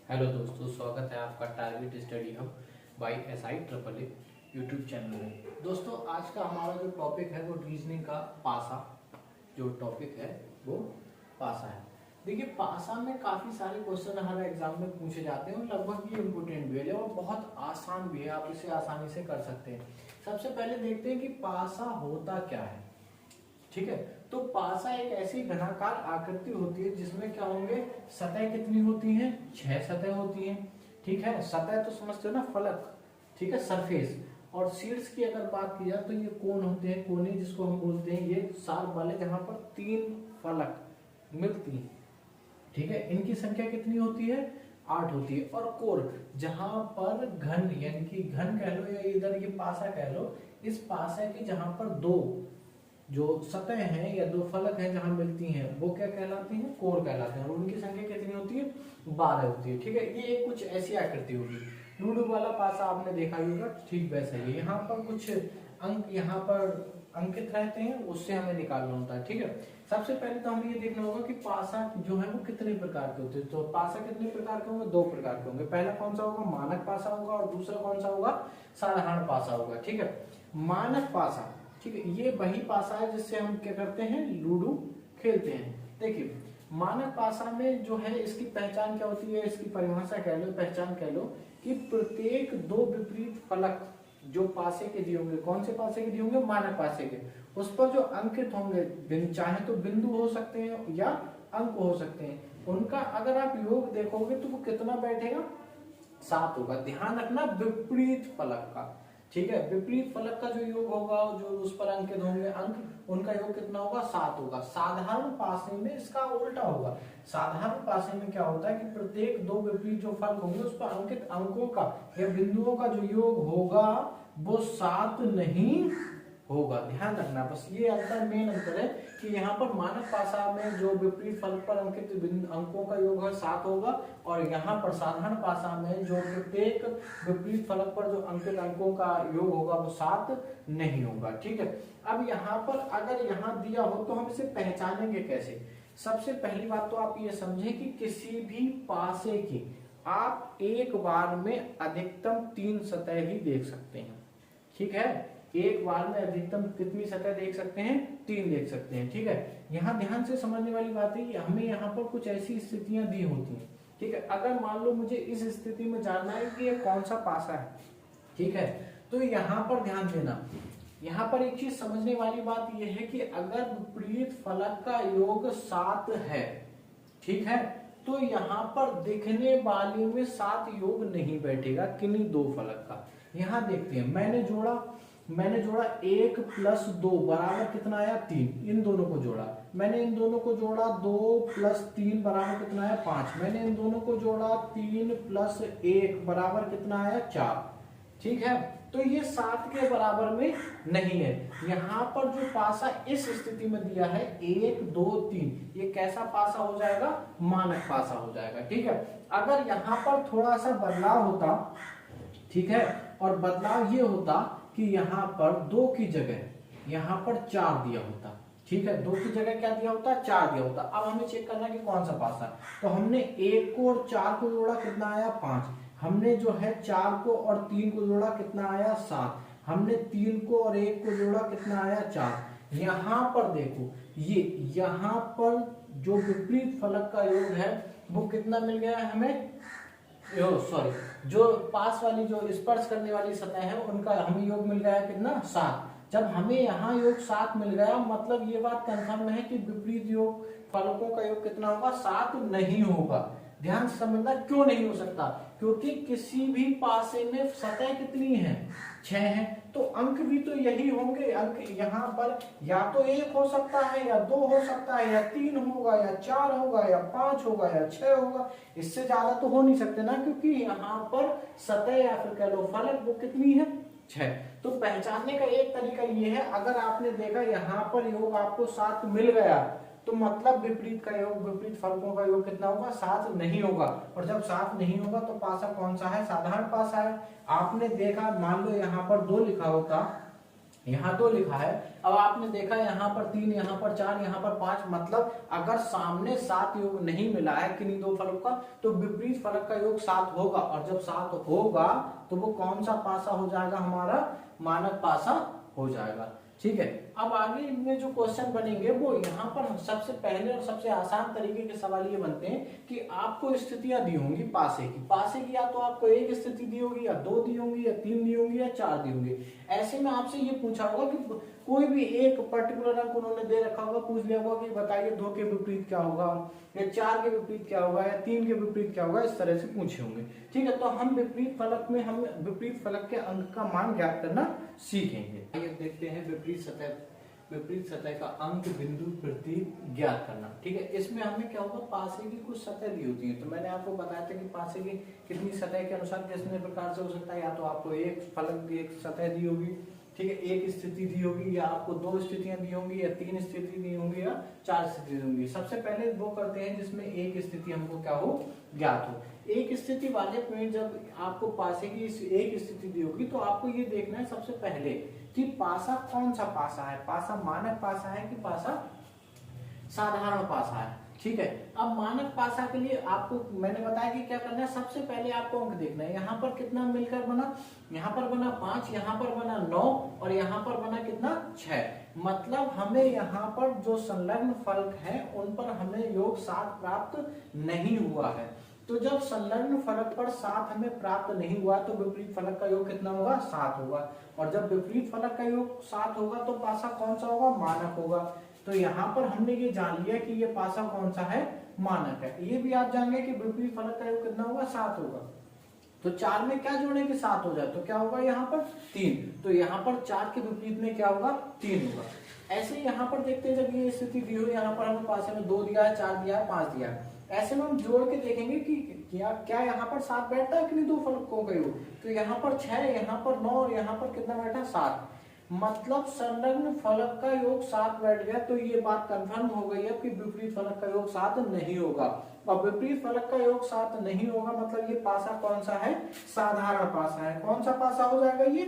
Hello दोस्तों, स्वागत है आपका target study hub by SI EEE YouTube channel में। दोस्तों, आज का हमारा जो टॉपिक है वो रीजनिंग का पासा जो टॉपिक है वो पासा है। देखिए, पासा में काफ़ी सारे क्वेश्चन हर एग्जाम में पूछे जाते हैं और लगभग ये इम्पोर्टेंट भी है और बहुत आसान भी है, आप इसे आसानी से कर सकते हैं। सबसे पहले देखते हैं कि पासा होता क्या है। ठीक है, तो पासा एक ऐसी घनाकार आकृति होती है जिसमें क्या होंगे, सतह कितनी होती हैं, 6 सतह होती हैं। ठीक है, सतह तो समझते हो ना, फलक। ठीक है, सरफेस। और शीर्ष की अगर बात की जाए तो ये कोण होते हैं, कोने जिसको हम बोलते हैं, ये शार्प वाले, जहां पर 3 फलक मिलती हैं। ठीक है, इनकी संख्या कितनी होती है, 8 होती है। और कोर, जहां पर घन यानी कि घन कह लो या इधर ये पासा कह लो, इस पासा की जहां पर 2 जो सतह हैं या 2 फलक हैं जहां मिलती हैं वो क्या कहलाती हैं, कोर कहलाते हैं। और उनकी संख्या कितनी होती है, 12 होती है। ठीक है, ये कुछ ऐसी आकृति होगी। लूडो वाला पासा आपने देखा ही होगा, ठीक वैसा ही। यहाँ पर कुछ अंक यहाँ पर अंकित रहते हैं, उससे हमें निकालना होता है। ठीक है, सबसे पहले तो हमें ये देखना होगा कि पासा जो है वो कितने प्रकार के होते हैं। तो पासा कितने प्रकार के होंगे, 2 प्रकार के होंगे। पहला कौन सा होगा, मानक पासा होगा, और दूसरा कौन सा होगा, साधारण पासा होगा। ठीक है, मानक पासा, ठीक है, ये वही पासा है जिससे हम क्या करते हैं, लूडो खेलते हैं। देखिए, मानक पासा में जो है इसकी पहचान क्या होती है, इसकी परिभाषा कह लो, पहचान कह लो कि प्रत्येक 2 विपरीत फलक जो पासे के दिए होंगे, कौन से पासे के दिए होंगे, मानक पासे के, उस पर जो अंकित होंगे, चाहे तो बिंदु हो सकते हैं या अंक हो सकते हैं, उनका अगर आप योग देखोगे तो वो कितना बैठेगा, 7 होगा। ध्यान रखना, विपरीत फलक का। ठीक है, विपरीत फलक का जो योग होगा, जो उस पर अंकित होंगे अंक, उनका योग कितना होगा, 7 होगा। साधारण पासे में इसका उल्टा होगा। साधारण पासे में क्या होता है कि प्रत्येक 2 विपरीत जो फलक होंगे उस पर अंकित अंकों का या बिंदुओं का जो योग होगा वो 7 नहीं होगा। ध्यान रखना, बस ये अंतर, मेन अंतर है कि यहाँ पर मानक पासा में जो विपरीत फलक पर अंकित अंकों का योग है 7 होगा, और यहाँ पर साधारण पासा में जो प्रत्येक विपरीत फलक पर जो अंकित अंकों का योग होगा वो 7 नहीं होगा। ठीक है, अब यहाँ पर अगर यहाँ दिया हो तो हम इसे पहचानेंगे कैसे। सबसे पहली बात तो आप ये समझे कि किसी भी पासे की आप एक बार में अधिकतम 3 सतह ही देख सकते हैं। ठीक है, एक बार में अधिकतम कितनी सतह देख सकते हैं, 3 देख सकते हैं। ठीक है, यहाँ ध्यान से समझने वाली बात है कि हमें यहाँ पर कुछ ऐसी स्थितियां दी होती हैं। ठीक है, अगर मान लो मुझे इस स्थिति में जानना है कि ये कौन सा पासा है, ठीक है, तो यहाँ पर ध्यान देना, यहाँ पर एक चीज समझने वाली बात यह है कि अगर विपरीत फलक का योग 7 है, ठीक है, तो यहाँ पर दिखने वाले में 7 योग नहीं बैठेगा, किन्हीं 2 फलक का। यहाँ देखते हैं, मैंने जोड़ा 1 + 2 बराबर कितना आया, 3। इन दोनों को जोड़ा, मैंने इन दोनों को जोड़ा, 2 + 3 बराबर कितना आया, 5। मैंने इन दोनों को जोड़ा, 3 + 1 बराबर कितना आया, 4। ठीक है, तो ये 7 के बराबर में नहीं है। यहाँ पर जो पासा इस स्थिति में दिया है 1 2 3, ये कैसा पासा हो जाएगा, मानक पासा हो जाएगा। ठीक है, अगर यहाँ पर थोड़ा सा बदलाव होता, ठीक है, और बदलाव ये होता कि यहाँ पर 2 की जगह यहाँ पर 4 दिया होता। ठीक है, 2 की जगह क्या दिया होता, 4 दिया होता। अब हमें चेक करना कि कौन सा पासा है। तो हमने 1 को और 4 को जोड़ा, कितना आया, 5। हमने जो है 4 को और 3 को जोड़ा, कितना आया, 7। हमने 3 को और 1 को जोड़ा, कितना आया, 4। यहाँ पर देखो, ये यहाँ पर जो विपरीत फलक का योग है वो कितना मिल गया है हमें, सॉरी, जो पास वाली जो स्पर्श करने वाली सतह है उनका हमें योग मिल गया है कितना, 7। जब हमें यहाँ योग 7 मिल गया, मतलब ये बात कंफर्म है कि विपरीत योग फलकों का योग कितना होगा, 7 नहीं होगा। ध्यान से समझना, क्यों नहीं हो सकता, क्योंकि किसी भी पासे में सतह कितनी है, 6 है, तो अंक भी तो यही होंगे। अंक यहाँ पर या तो 1 हो सकता है, या 2 हो सकता है, या 3 होगा, या 4 होगा, या 5 होगा, या 6 होगा। इससे ज्यादा तो हो नहीं सकते ना, क्योंकि यहाँ पर सतह या फिर कह लो फलक वो कितनी है, 6। तो पहचानने का एक तरीका ये है, अगर आपने देखा यहाँ पर योग आपको 7 मिल गया, तो मतलब विपरीत का योग, विपरीत फलकों का योग कितना होगा, 7 नहीं होगा। और जब 7 नहीं होगा तो पासा कौन सा है, साधारण पासा है। आपने देखा, मान लो यहाँ पर 2 लिखा होता, यहाँ 2 लिखा है। अब आपने देखा यहाँ पर 3, यहाँ पर 4, यहाँ पर 5, मतलब अगर सामने 7 योग नहीं मिला है किन्हीं 2 फलक का, तो विपरीत फलक का योग 7 होगा, और जब 7 होगा तो वो कौन सा पासा हो जाएगा, हमारा मानक पासा हो जाएगा। ठीक है, अब आगे इनमें जो क्वेश्चन बनेंगे वो यहाँ पर सबसे पहले और सबसे आसान तरीके के सवाल ये बनते हैं कि आपको स्थितियां दी होंगी पासे की या तो आपको एक स्थिति दी होगी, या 2 दी होंगी, या 3 दी होंगी, या 4 दी होंगी। ऐसे में आपसे ये पूछा होगा कि कोई भी एक पर्टिकुलर अंक उन्होंने दे रखा होगा, पूछ लिया होगा कि बताइए 2 के विपरीत क्या होगा, या 4 के विपरीत क्या होगा, या 3 के विपरीत क्या होगा, इस तरह से पूछे होंगे। ठीक है, तो हम विपरीत फलक के अंक का मान ज्ञात करना सीखेंगे। आइए देखते हैं विपरीत सतह का अंक बिंदु प्रतीक ज्ञात करना। ठीक है, इसमें हमें क्या होगा, पासे की कुछ सतह दी होती है। तो मैंने आपको बताया था कि पासे की कितनी सतह के अनुसार कितने प्रकार से हो सकता है, या तो आपको एक फलक की एक सतह दी होगी, ठीक है, एक स्थिति दी होगी, या आपको 2 स्थितियां दी होंगी, या 3 स्थिति दी होंगी, या 4 स्थिति दी होंगी। सबसे पहले वो करते हैं जिसमें एक स्थिति हमको क्या हो, ज्ञात हो। एक स्थिति वाले में जब आपको पासे की एक स्थिति दी होगी तो आपको ये देखना है सबसे पहले कि पासा कौन सा पासा है, पासा मानक पासा है कि पासा साधारण पासा है। ठीक है, अब मानक पासा के लिए आपको मैंने बताया कि क्या करना है, सबसे पहले आपको अंक देखना है। यहाँ पर कितना मिलकर बना, यहाँ पर बना 5, यहाँ पर बना 9, और यहाँ पर बना कितना 6। मतलब हमें यहाँ पर जो संलग्न फलक है उन पर हमें योग 7 प्राप्त नहीं हुआ है। तो जब संलग्न फलक पर 7 हमें प्राप्त नहीं हुआ तो विपरीत फलक का योग कितना होगा, 7 होगा। और जब विपरीत फलक का योग 7 होगा तो पासा कौन सा होगा, मानक होगा। तो यहाँ पर हमने ये जान लिया कि ये पासा कौन सा है, मानक है। ये भी आप जान गए कि विपरीत फलक का योग कितना होगा, 7 होगा। तो 4 में क्या जोड़े कि 7 हो जाए, तो क्या होगा यहाँ पर 3। तो यहाँ पर 4 के विपरीत में क्या होगा, 3 होगा। ऐसे यहाँ पर देखते हैं, जब ये स्थिति दी हो, यहाँ पर हमें पासे में 2 दिया है, 4 दिया है, 5 दिया है। ऐसे में हम जोड़ के देखेंगे कि क्या यहाँ पर 7 बैठता है कि नहीं 2 फलकों का योग। तो यहाँ पर 6, यहाँ पर 9, और यहाँ पर कितना बैठा, 7। मतलब संलग्न फलक का योग 7 बैठ गया। तो ये बात कंफर्म हो गई है कि विपरीत फलक का योग 7 नहीं होगा। और विपरीत फलक का योग 7 नहीं होगा मतलब ये पासा कौन सा है, साधारण पासा है। कौन सा पासा हो जाएगा, ये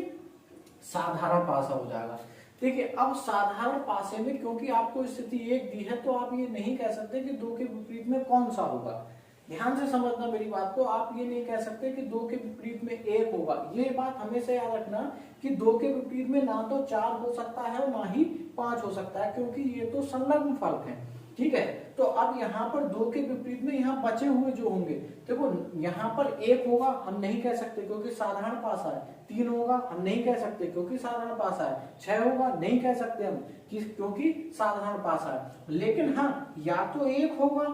साधारण पासा हो जाएगा। देखिए, अब साधारण पासे में क्योंकि आपको स्थिति 1 दी है तो आप ये नहीं कह सकते कि 2 के विपरीत में कौन सा होगा। ध्यान से समझना मेरी बात को, आप ये नहीं कह सकते कि 2 के विपरीत में 1 होगा। ये बात हमेशा याद रखना कि 2 के विपरीत में ना तो 4 हो सकता है और ना ही 5 हो सकता है, क्योंकि ये तो संलग्न फलक है। ठीक है, तो अब यहाँ पर 2 के विपरीत में यहाँ बचे हुए जो होंगे, देखो यहाँ पर 1 होगा, हम नहीं कह सकते क्योंकि साधारण पासा है। 3 होगा, हम नहीं कह सकते क्योंकि साधारण पासा है। 6 होगा, नहीं कह सकते हम क्योंकि साधारण पासा है। लेकिन हाँ, या तो 1 होगा,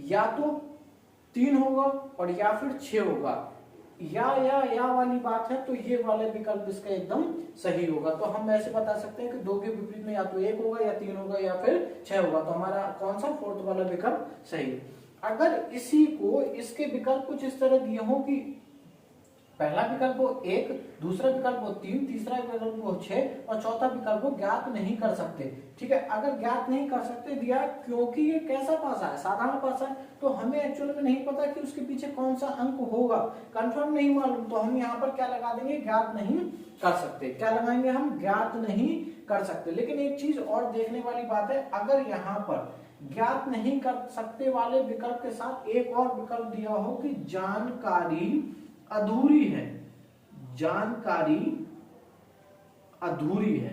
या तो 3 होगा, और या फिर 6 होगा। या वाली बात है तो ये वाले विकल्प इसका एकदम सही होगा। तो हम ऐसे बता सकते हैं कि 2 के विपरीत में या तो 1 होगा, या 3 होगा, या फिर 6 होगा। तो हमारा कौन सा, 4th वाला विकल्प सही। अगर इसी को इसके विकल्प कुछ इस तरह दिए हो कि पहला विकल्प हो 1, दूसरा विकल्प हो 3, तीसरा विकल्प हो 6, और चौथा विकल्प हो ज्ञात नहीं कर सकते। ठीक है, अगर ज्ञात नहीं कर सकते दिया क्योंकि ये कैसा पासा है, साधारण पासा है, तो हमें एक्चुअल में नहीं पता कि उसके पीछे कौन सा अंक होगा, कंफर्म नहीं मालूम, तो हम यहाँ पर क्या लगा देंगे, ज्ञात नहीं कर सकते। क्या लगाएंगे हम, ज्ञात नहीं कर सकते। लेकिन एक चीज और देखने वाली बात है, अगर यहाँ पर ज्ञात नहीं कर सकते वाले विकल्प के साथ एक और विकल्प दिया हो कि जानकारी अधूरी है, जानकारी अधूरी है।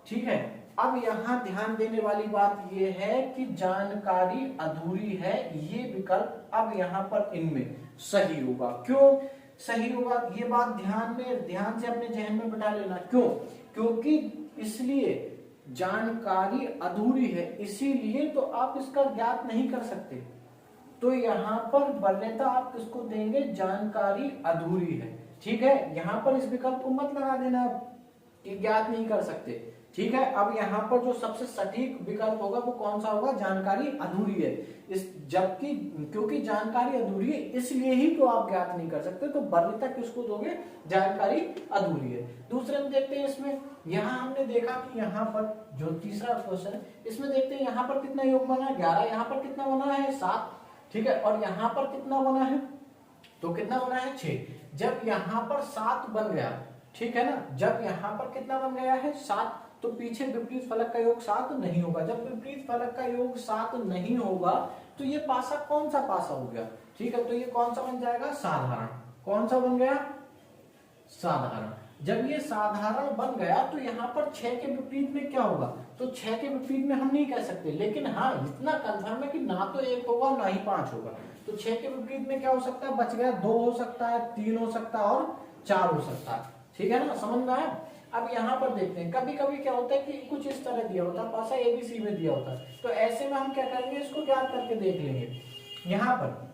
ठीक है, अब यहां ध्यान देने वाली बात यह है कि जानकारी अधूरी है, ये विकल्प अब यहां पर इनमें सही होगा। क्यों सही होगा, ये बात ध्यान से अपने जहन में बिठा लेना। क्यों, क्योंकि इसलिए जानकारी अधूरी है, इसीलिए तो आप इसका ज्ञात नहीं कर सकते। तो यहाँ पर वरीयता आप किसको देंगे, जानकारी अधूरी है। ठीक है, यहाँ पर इस विकल्प को मत लगा देना कि ज्ञात नहीं कर सकते। ठीक है, अब यहाँ पर जो सबसे सटीक विकल्प होगा वो कौन सा होगा, जानकारी अधूरी है। जबकि क्योंकि जानकारी अधूरी है इसलिए ही तो आप ज्ञात नहीं कर सकते, तो वरीयता किसको दोगे, जानकारी अधूरी है। दूसरे में देखते हैं, इसमें यहाँ हमने देखा कि यहाँ पर जो तीसरा क्वेश्चन है इसमें देखते हैं यहाँ पर कितना योग बना है, 11, यहाँ पर कितना बना है, 7। ठीक है, और यहाँ पर कितना बना है, तो कितना बना है, 6। जब यहाँ पर 7 बन गया ठीक है ना। जब यहाँ पर कितना बन गया है 7, तो पीछे विपरीत फलक का योग 7 नहीं होगा। जब विपरीत फलक का योग 7 नहीं होगा तो ये पासा कौन सा पासा हो गया, ठीक है। तो ये कौन सा बन जाएगा, साधारण। कौन सा बन गया, साधारण। जब ये साधारण बन गया तो यहाँ पर 6 के विपरीत में क्या होगा, तो 6 के विपरीत में हम नहीं कह सकते, लेकिन हाँ इतना कंफर्म है कि ना तो 1 होगा ना ही 5 होगा। तो 6 के विपरीत में क्या हो सकता है, बच गया 2 हो सकता है, 3 हो सकता है और 4 हो सकता है, ठीक है ना, समझ में आया। अब यहाँ पर देखते हैं, कभी कभी क्या होता है कि कुछ इस तरह दिया होता है, पासा ABC में दिया होता है, तो ऐसे में हम क्या करेंगे, इसको ज्ञात करके देख लेंगे। यहाँ पर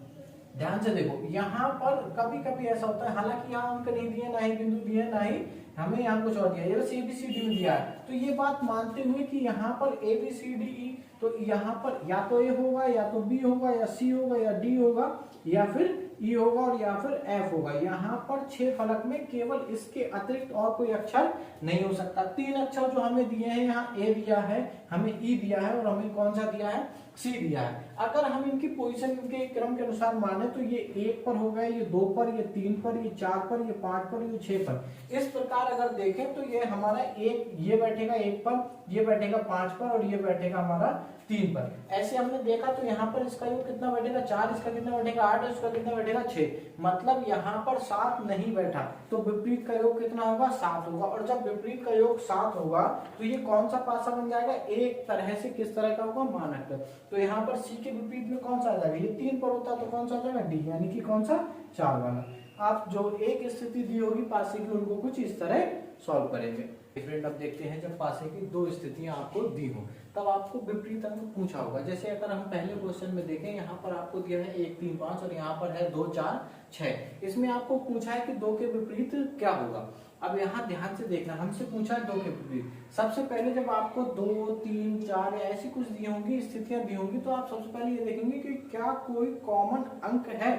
ध्यान से देखो, यहाँ पर कभी कभी ऐसा होता है, हालांकि यहाँ अंक नहीं दिए, ना ही बिंदु दिए, ना ही हमें यहाँ कुछ और दिया, ये बस ABCD में दिया है। तो ये बात मानते हुए कि यहाँ पर ABCDE, तो यहाँ पर या तो A होगा या तो B होगा या C होगा या D होगा या फिर E होगा और या फिर F होगा। यहाँ पर 6 फलक में केवल इसके अतिरिक्त और कोई अक्षर नहीं हो सकता। 3 अक्षर जो हमें दिए हैं, यहाँ A दिया है, हमें E दिया है और हमें कौन सा दिया है, C दिया है। अगर हम इनकी पोजीशन इनके क्रम के अनुसार माने तो ये 1 पर हो गए, ये 2 पर, ये 3 पर, ये 4 पर, ये 5 पर, ये 6 पर। इस प्रकार अगर देखें तो ये हमारा एक ये बैठेगा 1 पर, ये बैठेगा 5 पर और ये बैठेगा हमारा 3 पर। ऐसे हमने देखा तो यहाँ पर इसका योग कितना बैठेगा 4, इसका कितना बैठेगा 8 और इसका कितना बैठेगा 6। मतलब यहाँ पर 7 नहीं बैठा, तो विपरीत का योग कितना होगा, 7 होगा। और जब विपरीत का योग 7 होगा तो ये कौन सा पासा बन जाएगा, एक तरह से किस तरह का होगा, मानक। तो यहाँ पर C के विपरीत में कौन सा आ जाएगा, ये 3 पर होता तो कौन सा आ जाएगा, D, यानी कि कौन सा, 4 वाला। आप जो एक स्थिति दी होगी पासे की, उनको कुछ इस तरह सॉल्व करेंगे। फ्रेंड अब देखते हैं, जब पासे की 2 स्थितियां आपको दी हो तब आपको विपरीत अंक पूछा होगा। जैसे अगर हम पहले क्वेश्चन में देखें, यहाँ पर आपको दिया है 1 3 5 और यहाँ पर है 2 4 6। इसमें आपको पूछा है कि 2 के विपरीत क्या होगा। अब यहाँ ध्यान से देखना, हमसे पूछा है 2 के विपरीत। सबसे पहले जब आपको 2 3 4 या ऐसी कुछ दी होंगी, स्थितियां दी होंगी, तो आप सबसे पहले ये देखेंगे कि क्या कोई कॉमन अंक है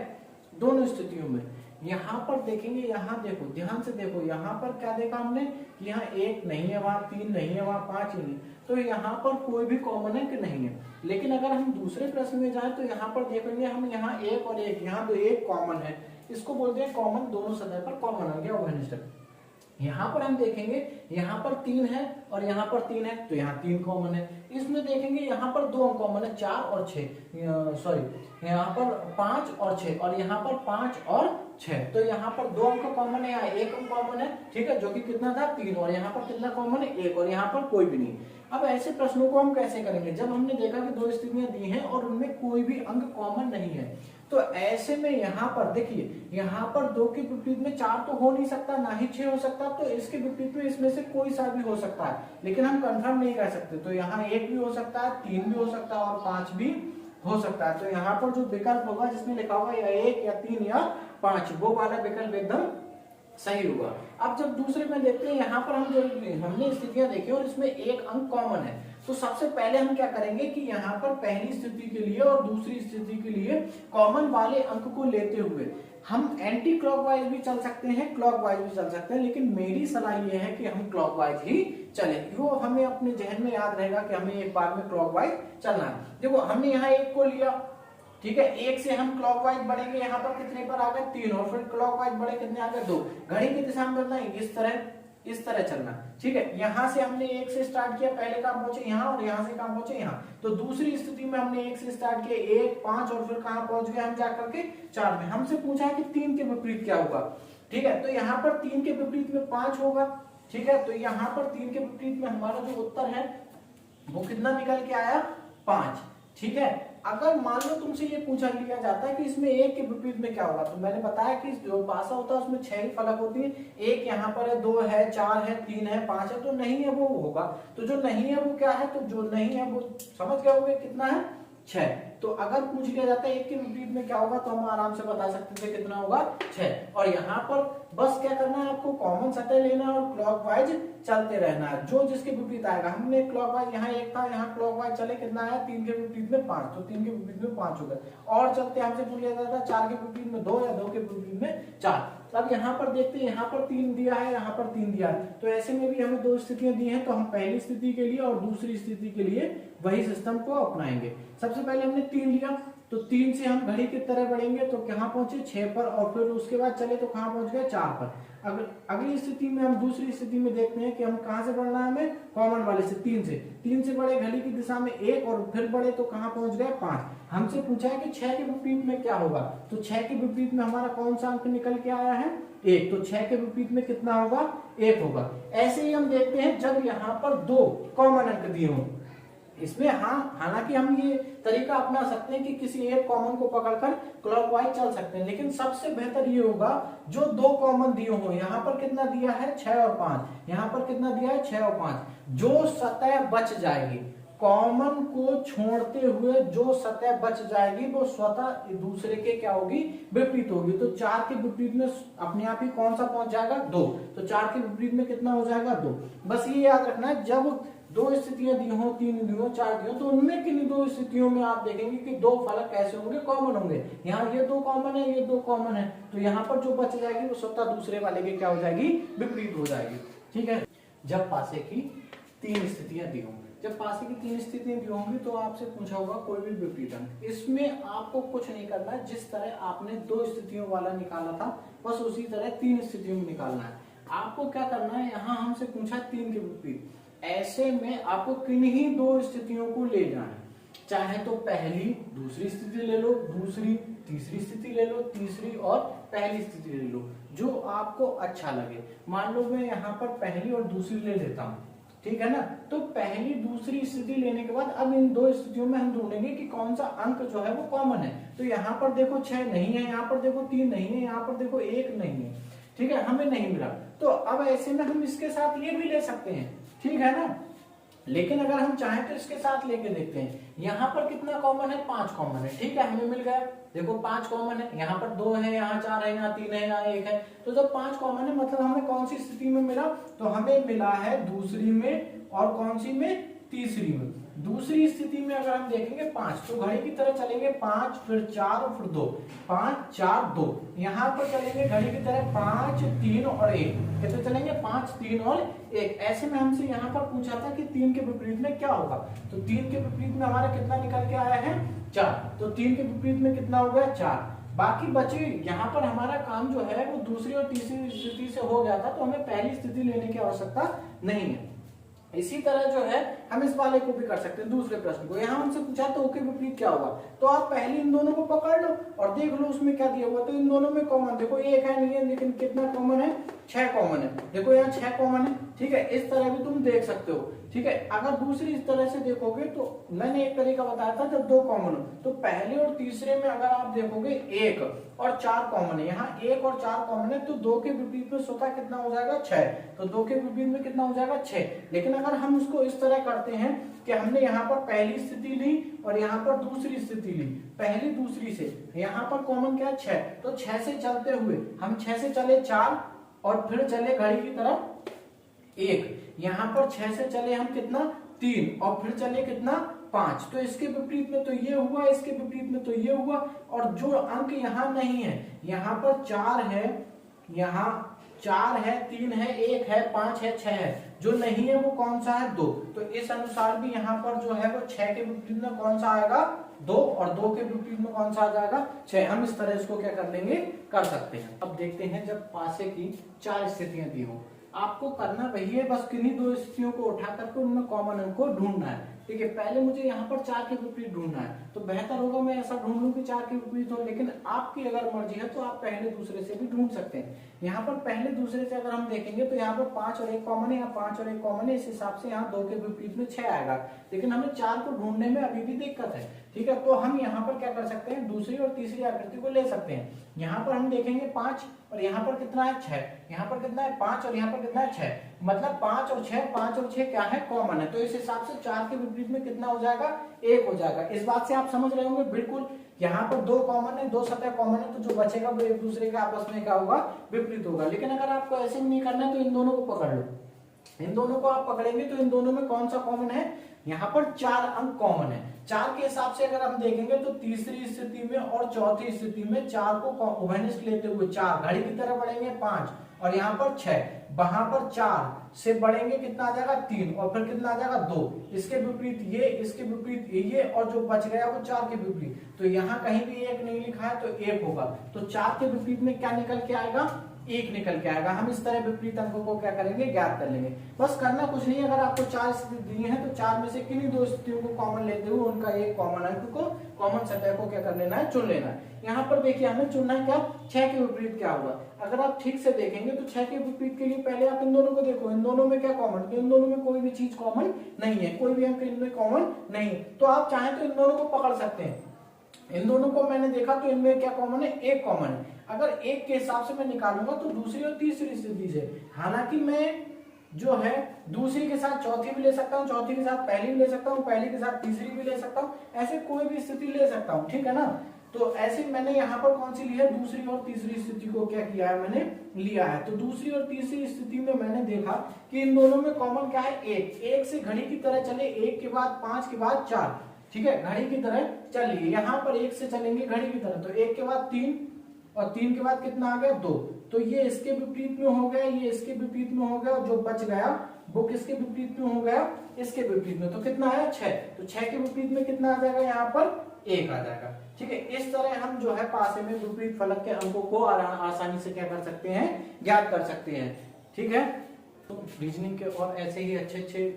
दोनों स्थितियों में। यहाँ पर देखेंगे, यहाँ देखो, ध्यान से देखो, यहाँ पर क्या देखा हमने कि यहाँ 1 नहीं है, वहां 3 नहीं है, वहां 5 ही नहीं, तो यहाँ पर कोई भी कॉमन अंक नहीं है। लेकिन अगर हम दूसरे प्रश्न में जाएं तो यहाँ पर देखेंगे हम, यहाँ 1 और 1, यहाँ तो 1 कॉमन है, इसको बोलते हैं कॉमन, दोनों सतह पर कॉमन अंक है, उभयनिष्ठ। यहाँ पर हम देखेंगे, यहाँ पर 3 है और यहाँ पर 3 है, तो यहाँ 3 कॉमन है। इसमें देखेंगे यहाँ पर 2 अंक कॉमन है, 4 और 6, सॉरी यहाँ पर 5 और 6 और यहाँ पर 5 और 6, तो यहाँ पर 2 अंक कॉमन है, यहाँ 1 अंक कॉमन है, ठीक है, जो कि कितना था 3, और यहाँ पर कितना कॉमन है 1, और यहाँ पर कोई भी नहीं। अब ऐसे प्रश्नों को हम कैसे करेंगे, जब हमने देखा कि 2 स्थितियां दी हैं और उनमें कोई भी अंक कॉमन नहीं है, तो ऐसे में यहाँ पर देखिए, यहाँ पर 2 के विपरीत में 4 तो हो नहीं सकता, ना ही 6 हो सकता, तो इसके विपरीत में इसमें से कोई सा भी हो सकता है, लेकिन हम कंफर्म नहीं कर सकते। तो यहाँ 1 भी हो सकता है, 3 भी हो सकता है और 5 भी हो सकता है। तो यहाँ पर जो विकल्प होगा जिसमें लिखा होगा या 1 या 3 या 5, वो वाला विकल्प एकदम सही होगा। अब जब दूसरे में देखते हैं, यहाँ पर हम जो हमने स्थितियां देखी और इसमें 1 अंक कॉमन है, तो सबसे पहले हम क्या करेंगे कि यहाँ पर पहली स्थिति के लिए और दूसरी स्थिति के लिए कॉमन वाले अंक को लेते हुए हम एंटी क्लॉकवाइज भी चल सकते हैं, क्लॉकवाइज भी चल सकते हैं, लेकिन मेरी सलाह ये है कि हम क्लॉकवाइज ही चलें। वो हमें अपने जहन में याद रहेगा कि हमें एक बार में क्लॉकवाइज चलना है। देखो हमने यहाँ 1 को लिया, ठीक है, 1 से हम क्लॉकवाइज बढ़ेंगे, यहाँ पर कितने पर आ गए 3, और फिर क्लॉकवाइज बढ़े कितने आ गए 2। घड़ी की दिशा में बढ़ना है, इस तरह चलना, ठीक है। यहाँ से हमने 1 से स्टार्ट किया, पहले कहाँ पहुंचे यहाँ, और यहाँ से कहाँ पहुंचे यहाँ। तो दूसरी स्थिति में हमने 1 से स्टार्ट किया, 1 5 और फिर कहाँ पहुंच गए हम जाकर के 4 में। हमसे पूछा है कि 3 के विपरीत क्या होगा, ठीक है, तो यहाँ पर 3 के विपरीत में 5 होगा, ठीक है। तो यहाँ पर 3 के विपरीत में हमारा जो उत्तर है वो कितना निकल के आया 5, ठीक है। अगर मान लो तुमसे ये पूछा लिया जाता है कि इसमें 1 के विपरीत में क्या होगा, तो मैंने बताया कि जो पासा होता है उसमें 6 ही फलक होती है, 1 यहाँ पर है, 2 है, 4 है, 3 है, 5 है, तो नहीं है वो होगा। तो जो नहीं है वो क्या है, तो जो नहीं है वो समझ गए होंगे कितना है 6। तो अगर पूछ लिया जाता है 1 के विपरीत में क्या होगा, तो हम आराम से बता सकते थे कितना होगा 6। और यहाँ पर बस क्या करना है, आपको कॉमन सतह लेना है और क्लॉकवाइज चलते रहना है, जो जिसके विपरीत आएगा। हमने क्लॉकवाइज यहाँ 1 था, यहाँ क्लॉकवाइज चले, कितना आया 3 के विपरीत में 5, तो 3 के विपरीत में 5 हो गए। और चलते हमसे पूछ लिया जाता है 4 के विपरीत में 2 या 2 के विपरीत में 4। अब यहाँ पर देखते हैं, यहाँ पर 3 दिया है, यहाँ पर 3 दिया है, तो ऐसे में भी हमें 2 स्थितियां दी हैं, तो हम पहली स्थिति के लिए और दूसरी स्थिति के लिए वही सिस्टम को अपनाएंगे। सबसे पहले हमने 3 लिया, तो 3 से हम घड़ी की तरह बढ़ेंगे तो कहाँ पहुंचे 6 पर, और फिर उसके बाद चले तो कहाँ पहुंच गए 4 पर। अगर अगली स्थिति में हम दूसरी स्थिति में देखते हैं कि हम कहाँ से बढ़ना है, हमें कॉमन वाले से 3 से बढ़े घड़ी की दिशा में 1 और फिर बढ़े तो कहाँ पहुंच गए 5। हमसे पूछा है कि 6 के विपरीत में क्या होगा, तो 6 के विपरीत में हमारा कौन सा अंक निकल के आया है 1, तो 6 के विपरीत में कितना होगा 1 होगा। ऐसे ही हम देखते हैं जब यहाँ पर 2 कॉमन अंक दिए हों, इसमें हालांकि हम ये तरीका अपना सकते हैं कि किसी एक कॉमन को पकड़कर क्लॉकवाइज चल सकते हैं, लेकिन सबसे बेहतर ये होगा जो 2 कॉमन दिए हों, यहाँ पर कितना दिया है 6 और 5, यहाँ पर कितना दिया है 6 और 5, जो सतह बच जाएगी कॉमन को छोड़ते हुए, जो सतह बच जाएगी वो स्वतः दूसरे के क्या होगी विपरीत होगी। तो 4 के विपरीत में अपने आप ही कौन सा पहुंच जाएगा 2, तो 4 के विपरीत में कितना हो जाएगा 2। बस ये याद रखना है जब 2 स्थितियां दी हो, 3 दी हो, 4 दी हो, तो उनमें किन्हीं 2 स्थितियों में आप देखेंगे कि 2 फलक कैसे होंगे कॉमन होंगे। यहाँ ये 2 कॉमन है, ये 2 कॉमन है, तो यहाँ पर जो बच जाएगी वो स्वतः दूसरे वाले के क्या हो जाएगी विपरीत हो जाएगी। ठीक है, जब पासे की 3 स्थितियां दी होंगी, जब पासे की 3 स्थितियां दी होंगी तो आपसे पूछा होगा कोई भी विपरीत अंक, इसमें आपको कुछ नहीं करना है, जिस तरह आपने 2 स्थितियों वाला निकाला था बस उसी तरह 3 स्थितियों में निकालना है। आपको क्या करना है, यहाँ हमसे पूछा 3 के विपरीत, ऐसे में आपको किन्हीं 2 स्थितियों को ले जाना है, चाहे तो पहली दूसरी स्थिति ले लो, दूसरी तीसरी स्थिति ले लो, तीसरी और पहली स्थिति ले लो, जो आपको अच्छा लगे। मान लो मैं यहाँ पर पहली और दूसरी ले लेता हूँ, ठीक है ना। तो पहली दूसरी स्थिति लेने के बाद अब इन 2 स्थितियों में हम ढूंढेंगे कि कौन सा अंक जो है वो कॉमन है। तो यहाँ पर देखो 6 नहीं है, यहाँ पर देखो 3 नहीं है, यहाँ पर देखो 1 नहीं है, ठीक है, हमें नहीं मिला। तो अब ऐसे में हम इसके साथ ये भी ले सकते हैं, ठीक है ना। लेकिन अगर हम चाहें तो इसके साथ लेके देखते हैं, यहाँ पर कितना कॉमन है 5 कॉमन है, ठीक है, हमें मिल गया। देखो 5 कॉमन है, यहाँ पर 2 है, यहाँ 4 है, यहाँ 3 है, यहाँ 1 है, तो जब 5 कॉमन है मतलब हमें कौन सी स्थिति में मिला, तो हमें मिला है दूसरी में, और कौन सी में तीसरी में। दूसरी स्थिति में अगर हम देखेंगे 5, तो घड़ी की तरह चलेंगे 5 फिर 4 और फिर 2, 5 4 2, यहाँ पर चलेंगे घड़ी की तरह 5 3 और 1, कितने चलेंगे 5 3 और 1। ऐसे में हमसे यहाँ पर पूछा था कि 3 के विपरीत में क्या होगा, तो 3 के विपरीत में हमारा कितना निकल के आया है 4, तो 3 के विपरीत में कितना हो गया 4। बाकी बचे, यहाँ पर हमारा काम जो है वो दूसरी और तीसरी स्थिति से हो गया था, तो हमें पहली स्थिति लेने की आवश्यकता नहीं है। इसी तरह जो है हम इस वाले को भी कर सकते हैं, दूसरे प्रश्न को। यहाँ हमसे पूछा तो के विपरीत क्या होगा, तो आप पहले इन दोनों को पकड़ लो और देख लो उसमें क्या दिया हुआ। तो इन दोनों में कॉमन देखो 1 है नहीं है, लेकिन कितना कॉमन है 6 कॉमन है, देखो यहाँ 6 कॉमन है, ठीक है। इस तरह भी तुम देख सकते हो, ठीक है। अगर दूसरी इस तरह से देखोगे तो मैंने एक तरीका बताया था, जब 2 कॉमन हो तो पहले और तीसरे में अगर आप देखोगे 1 और 4 कॉमन है, यहाँ 1 और 4 कॉमन है, तो 2 के विपरीत में स्वतः कितना हो जाएगा 6, तो 2 के विपरीत में कितना हो जाएगा 6। लेकिन अगर हम उसको इस तरह करते हैं कि हमने यहाँ पर पहली स्थिति ली और यहाँ पर दूसरी स्थिति ली, पहली दूसरी से यहाँ पर कॉमन क्या 6, तो 6 से चलते हुए हम 6 से चले 4 और फिर चले घड़ी की तरफ 1, यहाँ पर 6 से चले हम कितना 3 और फिर चले कितना 5, तो इसके विपरीत में तो ये हुआ, इसके विपरीत में तो ये हुआ। और जो अंक यहाँ नहीं है, यहाँ पर 4 है, यहाँ 4 है, 3 है, 1 है, 5 है, 6 है, जो नहीं है वो कौन सा है 2। तो इस अनुसार भी यहाँ पर जो है वो 6 के विपरीत में कौन सा आएगा 2, और 2 के विपरीत में कौन सा आ जाएगा 6। हम इस तरह इसको क्या कर लेंगे, कर सकते हैं। अब देखते हैं जब पासे की 4 स्थितियां दी हो, आपको करना वही है, बस किन्हीं 2 स्थितियों को उठा करके उनमें कॉमन अंक को ढूंढना है, ठीक है। पहले मुझे यहाँ पर 4 के विपरीत ढूंढना है, तो बेहतर होगा मैं ऐसा ढूंढ लूं कि 4 के विपरीत हो, लेकिन आपकी अगर मर्जी है तो आप पहले दूसरे से भी ढूंढ सकते हैं। यहाँ पर पहले दूसरे से अगर हम देखेंगे तो यहाँ पर 5 और 1 कॉमन है, यहाँ 5 और 1 कॉमन है, इस हिसाब से यहाँ 2 के विपरीत में 6 आएगा, लेकिन हमें 4 को ढूंढने में अभी भी दिक्कत है, ठीक है। तो हम यहाँ पर क्या कर सकते हैं, दूसरी और तीसरी आकृति को ले सकते हैं। यहाँ पर हम देखेंगे 5 और यहाँ पर कितना है 6, यहाँ पर कितना है 5 और यहाँ पर कितना है 6, मतलब 5 और 6 क्या है कॉमन है, तो इस हिसाब से 4 के विपरीत में कितना हो जाएगा 1 हो जाएगा। इस बात से आप समझ रहे होंगे बिल्कुल। यहाँ पर 2 कॉमन है, 2 सतह कॉमन है, तो जो बचेगा वो एक दूसरे के आपस में क्या होगा विपरीत होगा। लेकिन अगर आपको ऐसे नहीं करना है तो इन दोनों को पकड़ लो, इन दोनों को आप पकड़ेंगे तो इन दोनों में कौन सा कॉमन है, यहाँ पर 4 अंक कॉमन है। 4 के हिसाब से अगर हम देखेंगे तो तीसरी स्थिति में और चौथी स्थिति में 4 को उभयनिष्ठ लेते हुए 4 घड़ी की तरह बढ़ेंगे 5 और यहाँ पर 6, वहां पर 4 से बढ़ेंगे कितना आ जाएगा 3, और फिर कितना आ जाएगा 2, इसके विपरीत ये, इसके विपरीत ये, और जो बच गया वो 4 के विपरीत। तो यहाँ कहीं भी 1 नहीं लिखा है तो 1 होगा, तो 4 के विपरीत में क्या निकल के आएगा, 1 निकल के आएगा। हम इस तरह विपरीत अंकों को क्या करेंगे, ज्ञात कर लेंगे। बस करना कुछ नहीं है, अगर आपको 4 स्थिति दी है तो 4 में से किन्हीं 2 स्थितियों को कॉमन लेते हुए उनका एक कॉमन अंक को, कॉमन सतह को क्या कर लेना है, चुन लेना है। यहाँ पर देखिए हमें चुनना है क्या, 6 के विपरीत क्या होगा। अगर आप ठीक से देखेंगे तो 6 के विपरीत के लिए पहले आप इन दोनों को देखो, इन दोनों में क्या कॉमन, इन दोनों में कोई भी चीज कॉमन नहीं है, कोई भी अंक इनमें कॉमन नहीं, तो आप चाहें तो इन दोनों को पकड़ सकते हैं। इन दोनों को मैंने देखा तो इनमें क्या कॉमन है, एक कॉमन है। अगर एक के हिसाब से मैं निकालूंगा तो दूसरी और तीसरी स्थिति से, हालांकि मैं जो है दूसरी के साथ चौथी भी ले सकता हूँ, चौथी के साथ पहली भी ले सकता हूँ, पहली के साथ तीसरी भी ले सकता हूँ, ऐसे कोई भी स्थिति ले सकता हूँ, ठीक है ना। तो ऐसे मैंने यहाँ पर कौन सी ली है, दूसरी और तीसरी स्थिति को क्या किया है, मैंने लिया है। तो दूसरी और तीसरी स्थिति में मैंने देखा कि इन दोनों में कॉमन क्या है, एक से घड़ी की तरह चले, 1 के बाद 5 के बाद 4, ठीक है, घड़ी की तरह चलिए। यहाँ पर 1 से चलेंगे घड़ी की तरह, तो 1 के बाद 3, और 3 के बाद कितना आ गया, 2, तो ये इसके विपरीत में हो गया, ये इसके विपरीत में हो गया, और जो बच गया वो किसके विपरीत में हो गया, इसके विपरीत में। तो कितना आया, 6, तो 6 के विपरीत में कितना आ जाएगा, यहाँ पर 1 आ जाएगा, ठीक है। इस तरह हम जो है पासे में विपरीत फलक के अंकों को आसानी से क्या कर सकते हैं, ज्ञात कर सकते हैं, ठीक है। तो रीजनिंग के और ऐसे ही अच्छे अच्छे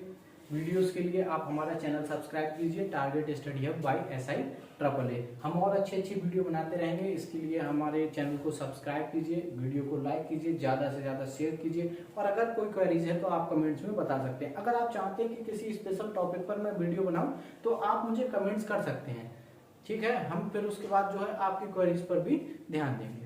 वीडियोस के लिए आप हमारा चैनल सब्सक्राइब कीजिए, target study hub by SIAAA। हम और अच्छी अच्छी वीडियो बनाते रहेंगे, इसके लिए हमारे चैनल को सब्सक्राइब कीजिए, वीडियो को लाइक कीजिए, ज़्यादा से ज़्यादा शेयर कीजिए, और अगर कोई क्वेरीज है तो आप कमेंट्स में बता सकते हैं। अगर आप चाहते हैं कि किसी स्पेशल टॉपिक पर मैं वीडियो बनाऊँ तो आप मुझे कमेंट्स कर सकते हैं, ठीक है। हम फिर उसके बाद जो है आपकी क्वेरीज पर भी ध्यान देंगे।